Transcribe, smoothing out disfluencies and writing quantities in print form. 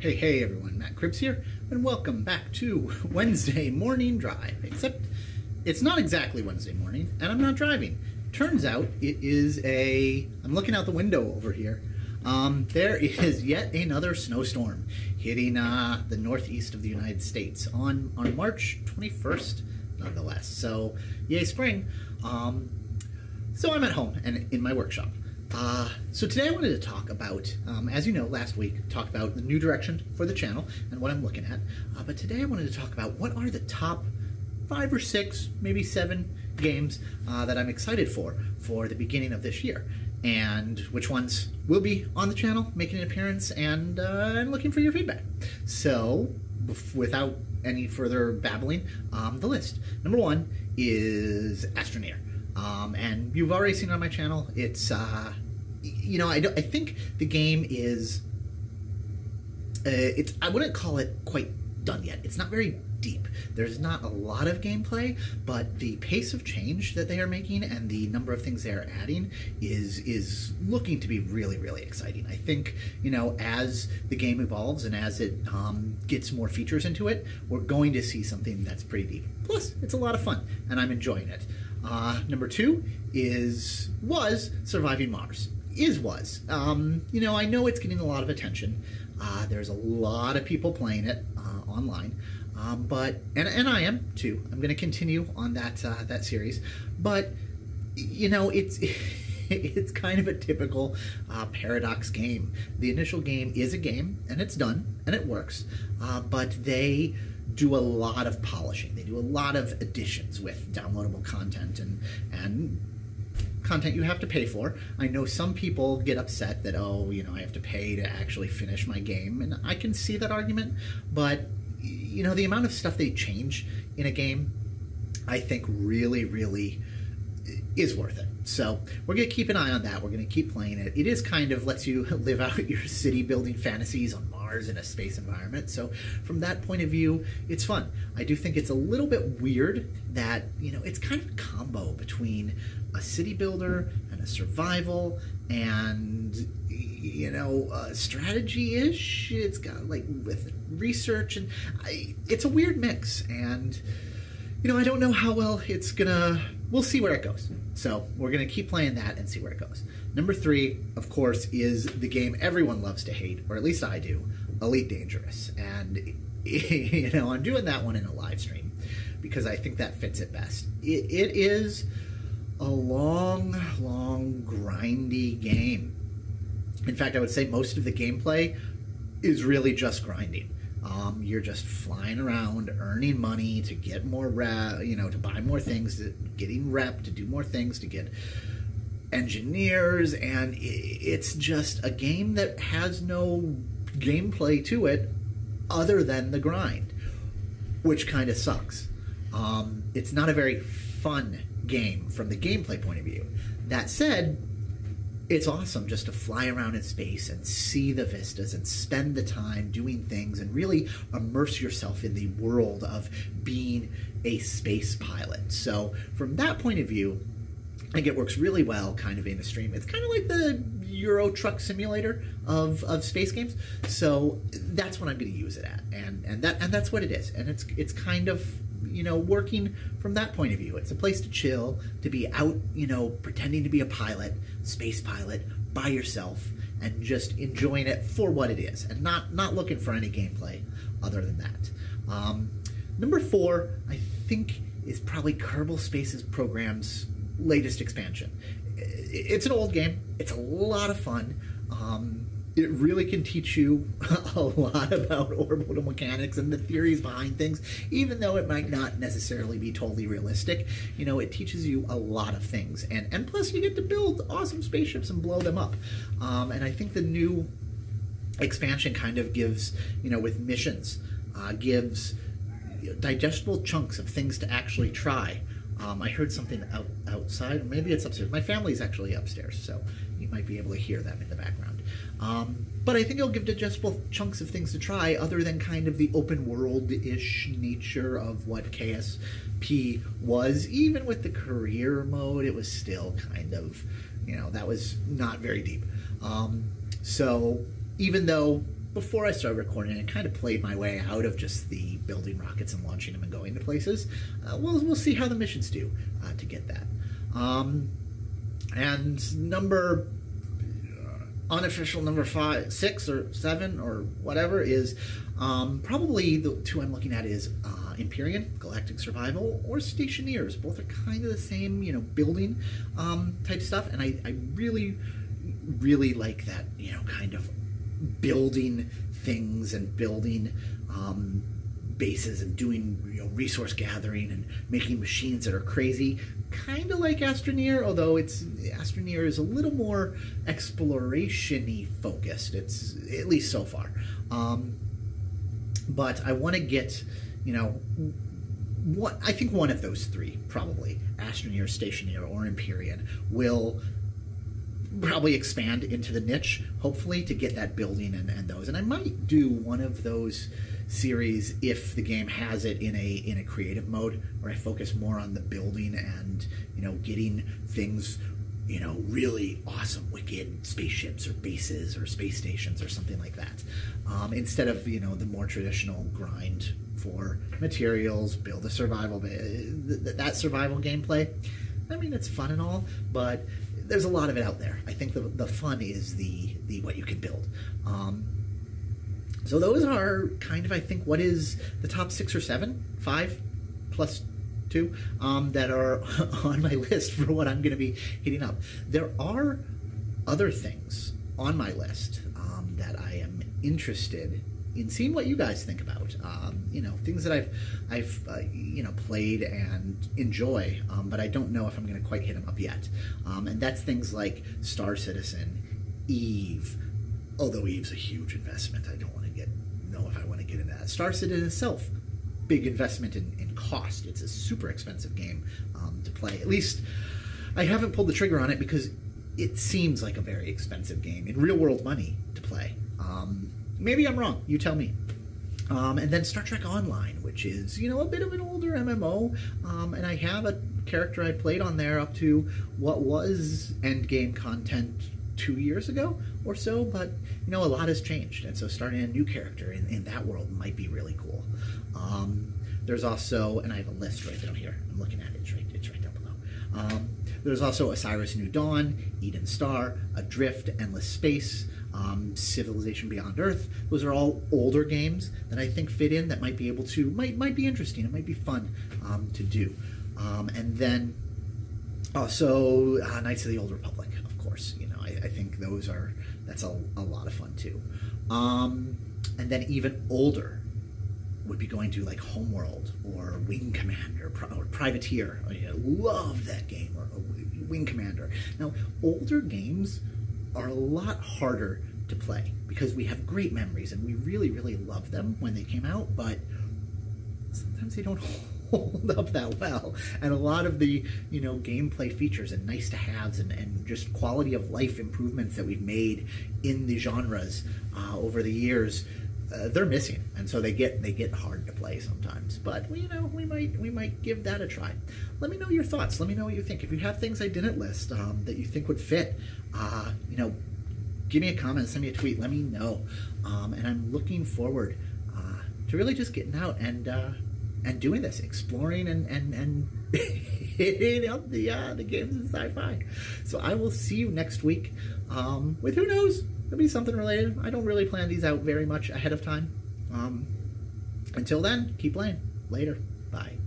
Hey everyone, Matt Cribbs here, and welcome back to Wednesday Morning Drive. Except, it's not exactly Wednesday morning, and I'm not driving. Turns out it is I'm looking out the window over here. There is yet another snowstorm hitting the northeast of the United States on March 21st, nonetheless. So, yay spring. So I'm at home and in my workshop. So today I wanted to talk about, as you know, last week, talked about the new direction for the channel and what I'm looking at. But today I wanted to talk about what are the top 5 or 6, maybe 7 games that I'm excited for the beginning of this year. And which ones will be on the channel, making an appearance, and I'm looking for your feedback. So, without any further babbling, the list. Number 1 is Astra Mater. And you've already seen it on my channel. It's, you know, I think the game is, I wouldn't call it quite done yet. It's not very deep. There's not a lot of gameplay, but the pace of change that they are making and the number of things they are adding is looking to be really, really exciting. I think, you know, as the game evolves and as it gets more features into it, we're going to see something that's pretty deep. Plus, it's a lot of fun, and I'm enjoying it. Number 2 was Surviving Mars. You know, I know it's getting a lot of attention. There's a lot of people playing it online, but I am too. I'm going to continue on that series, but you know, it's kind of a typical Paradox game. The initial game is a game, and it's done, and it works, but they do a lot of polishing. They do a lot of additions with downloadable content and content you have to pay for. I know some people get upset that, oh, you know, I have to pay to actually finish my game, and I can see that argument, but you know, the amount of stuff they change in a game, I think really, really is worth it. So we're going to keep an eye on that. We're going to keep playing it. It is kind of lets you live out your city building fantasies on Mars in a space environment. So from that point of view, it's fun. I do think it's a little bit weird that, you know, it's kind of a combo between a city builder and a survival and, you know, strategy-ish. It's got like with research, and it's a weird mix. And you know, I don't know how well it's gonna, we'll see where it goes. So we're gonna keep playing that and see where it goes. Number 3, of course, is the game everyone loves to hate, or at least I do, Elite Dangerous. And, you know, I'm doing that one in a live stream because I think that fits it best. It is a long, grindy game. In fact, I would say most of the gameplay is really just grinding. You're just flying around, earning money to get more rep, you know, to buy more things, getting rep, to do more things, to get engineers, and it's just a game that has no gameplay to it other than the grind, which kind of sucks. It's not a very fun game from the gameplay point of view. That said, it's awesome just to fly around in space and see the vistas and spend the time doing things and really immerse yourself in the world of being a space pilot. So from that point of view, I think it works really well kind of in a stream. It's kind of like the Euro Truck Simulator of space games. So that's what I'm going to use it at. And that's what it is. And it's kind of, you know, working from that point of view. It's a place to chill, to be out, you know, pretending to be a pilot, space pilot, by yourself, and just enjoying it for what it is, and not looking for any gameplay other than that. Number 4, I think, is probably Kerbal Space Program's latest expansion. It's an old game. It's a lot of fun. It really can teach you a lot about orbital mechanics and the theories behind things, even though it might not necessarily be totally realistic. You know, it teaches you a lot of things, and plus you get to build awesome spaceships and blow them up. And I think the new expansion kind of gives, you know, with missions, gives digestible chunks of things to actually try. I heard something outside, or maybe it's upstairs. My family's actually upstairs, so you might be able to hear them in the background. But I think it'll give digestible chunks of things to try other than kind of the open world-ish nature of what KSP was. Even with the career mode, it was still kind of, you know, that was not very deep. So even though before I started recording, I kind of played my way out of just the building rockets and launching them and going to places. We'll see how the missions do to get that. And unofficial number 5, 6, or 7, or whatever is probably the two I'm looking at is Imperium Galactic Survival or Stationeers. Both are kind of the same, building type stuff, and I really, really like that, kind of building things and building bases and doing resource gathering and making machines that are crazy, kind of like Astroneer, although Astroneer is a little more exploration-y focused. It's at least so far. But I want to get, I think one of those three, probably Astroneer, Stationeer, or Imperium, will probably expand into the niche, hopefully, to get that building and those. And I might do one of those series if the game has it in a creative mode, where I focus more on the building and getting things really awesome, wicked spaceships or bases or space stations or something like that, instead of the more traditional grind for materials, build a survival that survival gameplay. I mean, it's fun and all, but there's a lot of it out there. I think the fun is the what you can build. So those are kind of, I think, what is the top 6 or 7, 5 plus 2 that are on my list for what I'm going to be hitting up. There are other things on my list that I am interested in seeing what you guys think about. Things that I've played and enjoy, but I don't know if I'm going to quite hit them up yet. And that's things like Star Citizen, Eve. Although Eve's a huge investment, I don't want to know if I want to get into that. Star Citizen itself, big investment in cost. It's a super expensive game to play. At least I haven't pulled the trigger on it because it seems like a very expensive game in real world money to play. Maybe I'm wrong. You tell me. And then Star Trek Online, which is, a bit of an older MMO, and I have a character I played on there up to what was endgame content 2 years ago or so, but a lot has changed, and so starting a new character in that world might be really cool. There's also, and I have a list right down here, I'm looking at it, it's right down below. There's also Osiris New Dawn, Eden Star, Adrift, Endless Space, Civilization Beyond Earth. Those are all older games that I think fit in, that might be able to, might be interesting, it might be fun to do. And then also Knights of the Old Republic, of course. I think that's a lot of fun too. And then even older would be going to like Homeworld or Wing Commander or Privateer. I love that game, or Wing Commander. Now, older games are a lot harder to play because we have great memories and we really, really love them when they came out, but sometimes they don't hold up that well. And a lot of the, gameplay features and nice to haves and just quality of life improvements that we've made in the genres over the years, they're missing, and so they get hard to play sometimes. But we might give that a try. Let me know your thoughts. Let me know what you think. If you have things I didn't list that you think would fit, give me a comment, send me a tweet. Let me know. And I'm looking forward to really just getting out and doing this, exploring and hitting up the games in sci-fi. So I will see you next week with, who knows, it'll be something related. I don't really plan these out very much ahead of time. Until then, keep playing. Later. Bye.